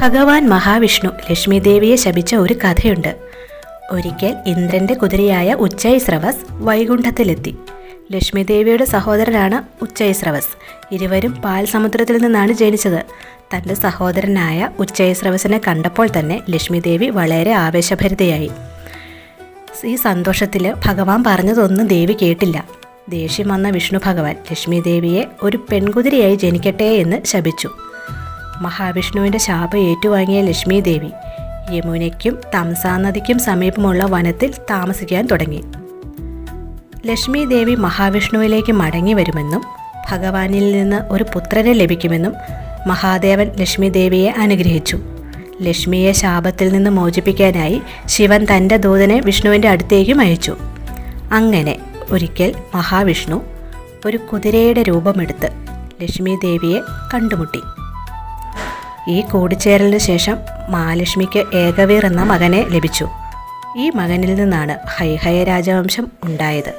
ഭഗവാൻ മഹാവിഷ്ണു ലക്ഷ്മി ദേവിയെ ശപിച്ച ഒരു കഥയുണ്ട്. ഒരിക്കൽ ഇന്ദ്രന്റെ കുതിരയായ ഉച്ചൈസ്രവസ് വൈകുണ്ഠത്തിലെത്തി. ലക്ഷ്മി ദേവിയുടെ സഹോദരനാണ് ഉച്ചൈസ്രവസ്. ഇരുവരും പാൽ സമുദ്രത്തിൽ നിന്നാണ് ജനിച്ചത്. തൻ്റെ സഹോദരനായ ഉച്ചൈസ്രവസിനെ കണ്ടപ്പോൾ തന്നെ ലക്ഷ്മി ദേവി വളരെ ആവേശഭരിതയായി. ഈ സന്തോഷത്തിൽ ഭഗവാൻ പറഞ്ഞതൊന്നും ദേവി കേട്ടില്ല. ദേഷ്യം വന്ന വിഷ്ണു ഭഗവാൻ ലക്ഷ്മി ദേവിയെ ഒരു പെൺകുതിരയായി ജനിക്കട്ടെ എന്ന് ശപിച്ചു. മഹാവിഷ്ണുവിൻ്റെ ശാപം ഏറ്റുവാങ്ങിയ ലക്ഷ്മി ദേവി യമുനയ്ക്കും തംസാ നദിക്കും സമീപമുള്ള വനത്തിൽ താമസിക്കാൻ തുടങ്ങി. ലക്ഷ്മി ദേവി മഹാവിഷ്ണുവിലേക്ക് മടങ്ങി വരുമെന്നും ഭഗവാനിൽ നിന്ന് ഒരു പുത്രനെ ലഭിക്കുമെന്നും മഹാദേവൻ ലക്ഷ്മി ദേവിയെ അനുഗ്രഹിച്ചു. ലക്ഷ്മിയെ ശാപത്തിൽ നിന്ന് മോചിപ്പിക്കാനായി ശിവൻ തൻ്റെ ദൂതനെ വിഷ്ണുവിൻ്റെ അടുത്തേക്കും അയച്ചു. അങ്ങനെ ഒരിക്കൽ മഹാവിഷ്ണു ഒരു കുതിരയുടെ രൂപമെടുത്ത് ലക്ഷ്മി ദേവിയെ കണ്ടുമുട്ടി. ഈ കൂടിച്ചേരലിന് ശേഷം മഹാലക്ഷ്മിക്ക് ഏകവീർ എന്ന മകനെ ലഭിച്ചു. ഈ മകനിൽ നിന്നാണ് ഹൈഹയ രാജവംശം ഉണ്ടായത്.